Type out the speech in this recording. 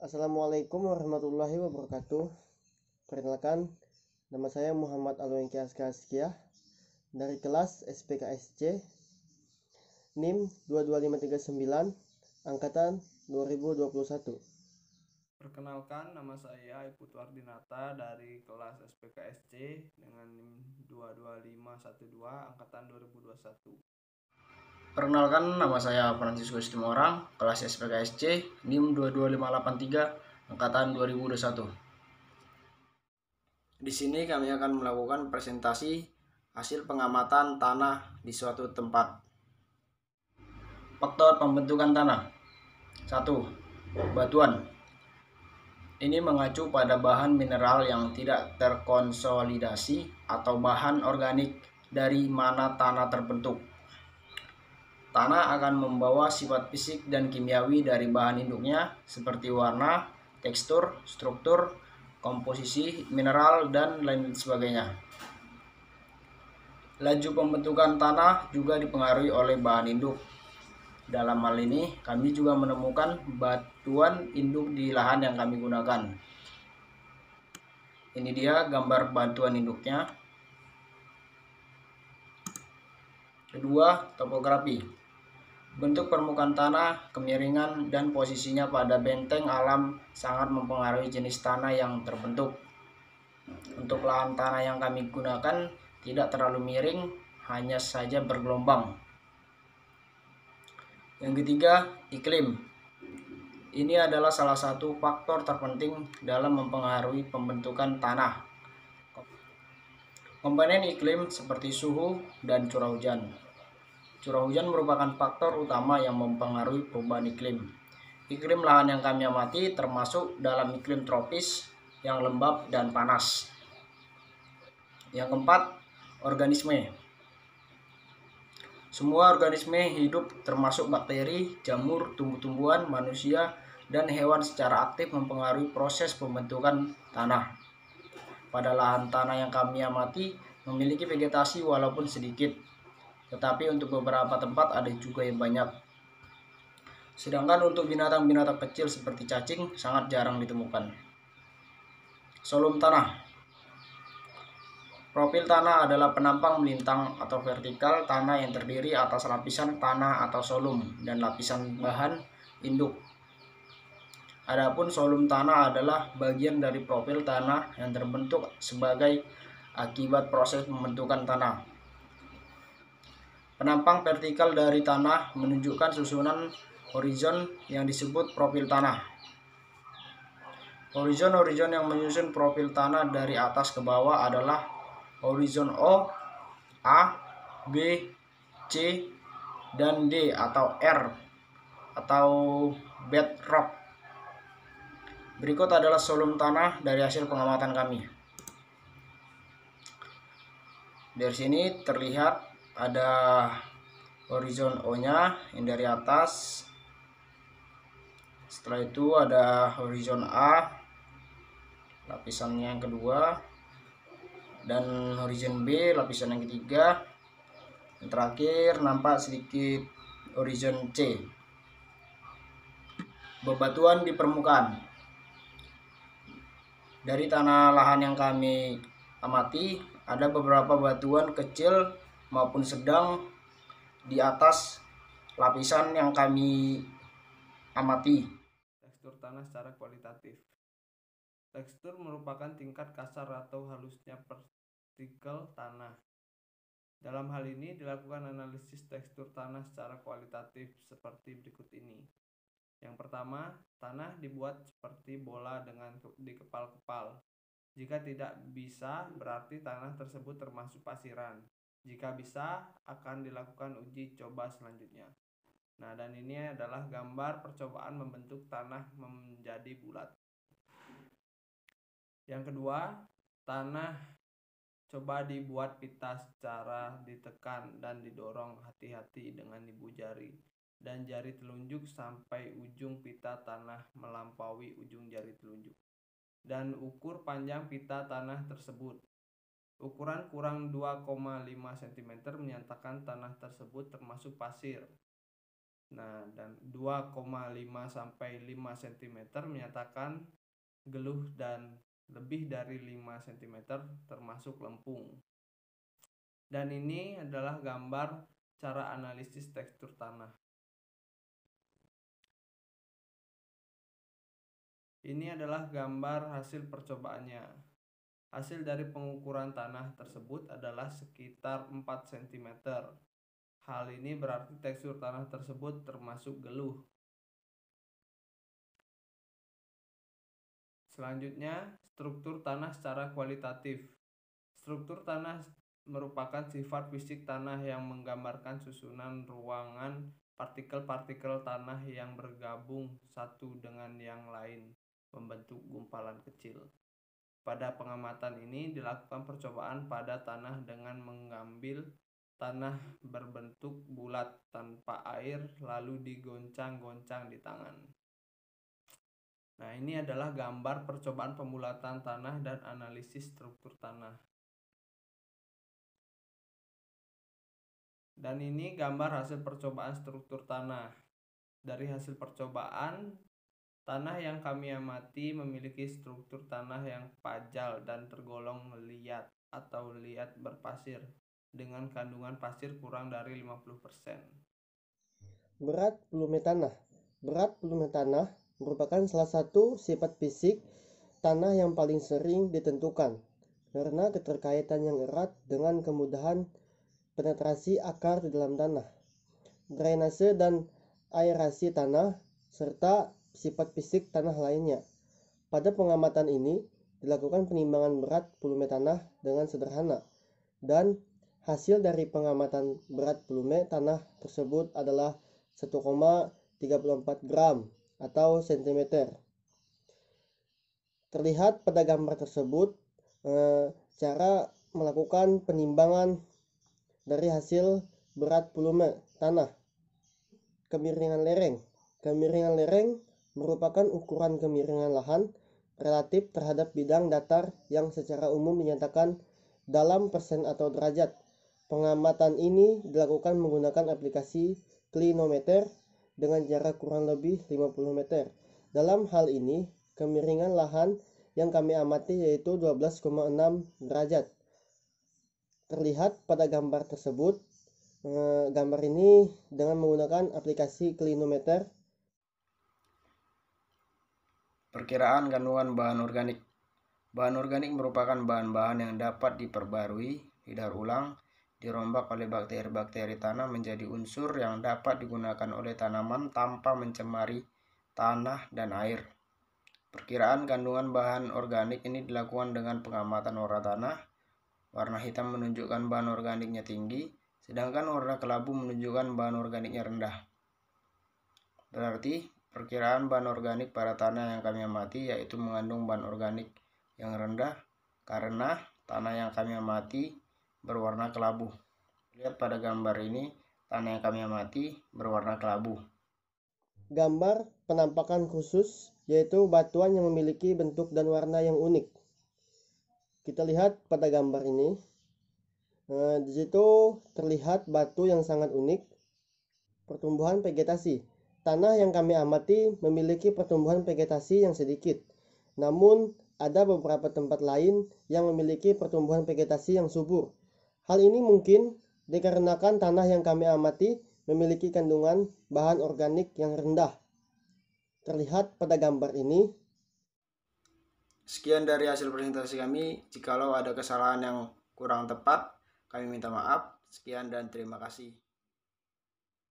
Assalamualaikum warahmatullahi wabarakatuh. Perkenalkan, nama saya Muhammad Alwengki Askia dari kelas SPKSC NIM 22539 angkatan 2021. Perkenalkan, nama saya Iputu Ardinata dari kelas SPKSC dengan NIM 22512 angkatan 2021. Perkenalkan, nama saya Francisco Situmorang, kelas SPKSC, NIM 22583, angkatan 2021. Di sini kami akan melakukan presentasi hasil pengamatan tanah di suatu tempat. Faktor pembentukan tanah. 1. Batuan. Ini mengacu pada bahan mineral yang tidak terkonsolidasi atau bahan organik dari mana tanah terbentuk. Tanah akan membawa sifat fisik dan kimiawi dari bahan induknya seperti warna, tekstur, struktur, komposisi mineral, dan lain sebagainya. Laju pembentukan tanah juga dipengaruhi oleh bahan induk. Dalam hal ini, kami juga menemukan batuan induk di lahan yang kami gunakan. Ini dia gambar batuan induknya. Kedua, topografi. Bentuk permukaan tanah, kemiringan, dan posisinya pada benteng alam sangat mempengaruhi jenis tanah yang terbentuk. Untuk lahan tanah yang kami gunakan tidak terlalu miring, hanya saja bergelombang. Yang ketiga, iklim. Ini adalah salah satu faktor terpenting dalam mempengaruhi pembentukan tanah. Komponen iklim seperti suhu dan curah hujan. Curah hujan merupakan faktor utama yang mempengaruhi perubahan iklim. Iklim lahan yang kami amati termasuk dalam iklim tropis yang lembab dan panas. Yang keempat, organisme. Semua organisme hidup termasuk bakteri, jamur, tumbuh-tumbuhan, manusia, dan hewan secara aktif mempengaruhi proses pembentukan tanah. Pada lahan tanah yang kami amati memiliki vegetasi walaupun sedikit, tetapi untuk beberapa tempat ada juga yang banyak. Sedangkan untuk binatang-binatang kecil seperti cacing sangat jarang ditemukan. Solum tanah. Profil tanah adalah penampang melintang atau vertikal tanah yang terdiri atas lapisan tanah atau solum dan lapisan bahan induk. Adapun solum tanah adalah bagian dari profil tanah yang terbentuk sebagai akibat proses pembentukan tanah. Penampang vertikal dari tanah menunjukkan susunan horizon yang disebut profil tanah. Horizon yang menyusun profil tanah dari atas ke bawah adalah horizon O, A, B, C, dan D atau R atau bedrock. Berikut adalah solum tanah dari hasil pengamatan kami. Dari sini terlihat ada horizon O-nya yang dari atas. Setelah itu ada horizon A, lapisannya yang kedua, dan horizon B, lapisan yang ketiga. Yang terakhir nampak sedikit horizon C. Bebatuan di permukaan. Dari tanah lahan yang kami amati, ada beberapa batuan kecil maupun sedang di atas lapisan yang kami amati. Tekstur tanah secara kualitatif. Tekstur merupakan tingkat kasar atau halusnya partikel tanah. Dalam hal ini dilakukan analisis tekstur tanah secara kualitatif seperti berikut ini. Yang pertama, tanah dibuat seperti bola dengan dikepal-kepal. Jika tidak bisa, berarti tanah tersebut termasuk pasiran. Jika bisa, akan dilakukan uji coba selanjutnya. Nah, dan ini adalah gambar percobaan membentuk tanah menjadi bulat. Yang kedua, tanah coba dibuat pita secara ditekan dan didorong hati-hati dengan ibu jari dan jari telunjuk sampai ujung pita tanah melampaui ujung jari telunjuk. Dan ukur panjang pita tanah tersebut. Ukuran kurang 2,5 cm menyatakan tanah tersebut termasuk pasir. Nah, dan 2,5 sampai 5 cm menyatakan geluh dan lebih dari 5 cm termasuk lempung. Dan ini adalah gambar cara analisis tekstur tanah. Ini adalah gambar hasil percobaannya. Hasil dari pengukuran tanah tersebut adalah sekitar 4 cm. Hal ini berarti tekstur tanah tersebut termasuk geluh. Selanjutnya, struktur tanah secara kualitatif. Struktur tanah merupakan sifat fisik tanah yang menggambarkan susunan ruangan partikel-partikel tanah yang bergabung satu dengan yang lain membentuk gumpalan kecil. Pada pengamatan ini dilakukan percobaan pada tanah dengan mengambil tanah berbentuk bulat tanpa air lalu digoncang-goncang di tangan. Nah, ini adalah gambar percobaan pembulatan tanah dan analisis struktur tanah. Dan ini gambar hasil percobaan struktur tanah. Dari hasil percobaan, tanah yang kami amati memiliki struktur tanah yang pajal dan tergolong liat atau liat berpasir dengan kandungan pasir kurang dari 50%. Berat volume tanah. Berat volume tanah merupakan salah satu sifat fisik tanah yang paling sering ditentukan karena keterkaitan yang erat dengan kemudahan penetrasi akar di dalam tanah, drainase dan aerasi tanah, serta sifat fisik tanah lainnya. Pada pengamatan ini dilakukan penimbangan berat volume tanah dengan sederhana, dan hasil dari pengamatan berat volume tanah tersebut adalah 1,34 gram atau cm. Terlihat pada gambar tersebut cara melakukan penimbangan dari hasil berat volume tanah. Kemiringan lereng. Kemiringan lereng merupakan ukuran kemiringan lahan relatif terhadap bidang datar yang secara umum dinyatakan dalam persen atau derajat. Pengamatan ini dilakukan menggunakan aplikasi klinometer dengan jarak kurang lebih 50 meter. Dalam hal ini, kemiringan lahan yang kami amati yaitu 12,6 derajat. Terlihat pada gambar tersebut. Gambar ini dengan menggunakan aplikasi klinometer. Perkiraan kandungan bahan organik. Bahan organik merupakan bahan-bahan yang dapat diperbarui, didaur ulang, dirombak oleh bakteri-bakteri tanah menjadi unsur yang dapat digunakan oleh tanaman tanpa mencemari tanah dan air. Perkiraan kandungan bahan organik ini dilakukan dengan pengamatan warna tanah. Warna hitam menunjukkan bahan organiknya tinggi, sedangkan warna kelabu menunjukkan bahan organiknya rendah. Berarti perkiraan bahan organik pada tanah yang kami amati yaitu mengandung bahan organik yang rendah karena tanah yang kami amati berwarna kelabu. Lihat pada gambar ini, tanah yang kami amati berwarna kelabu. Gambar penampakan khusus yaitu batuan yang memiliki bentuk dan warna yang unik. Kita lihat pada gambar ini. Di situ terlihat batu yang sangat unik. Pertumbuhan vegetasi. Tanah yang kami amati memiliki pertumbuhan vegetasi yang sedikit. Namun ada beberapa tempat lain yang memiliki pertumbuhan vegetasi yang subur. Hal ini mungkin dikarenakan tanah yang kami amati memiliki kandungan bahan organik yang rendah. Terlihat pada gambar ini. Sekian dari hasil presentasi kami. Jikalau ada kesalahan yang kurang tepat, kami minta maaf. Sekian dan terima kasih.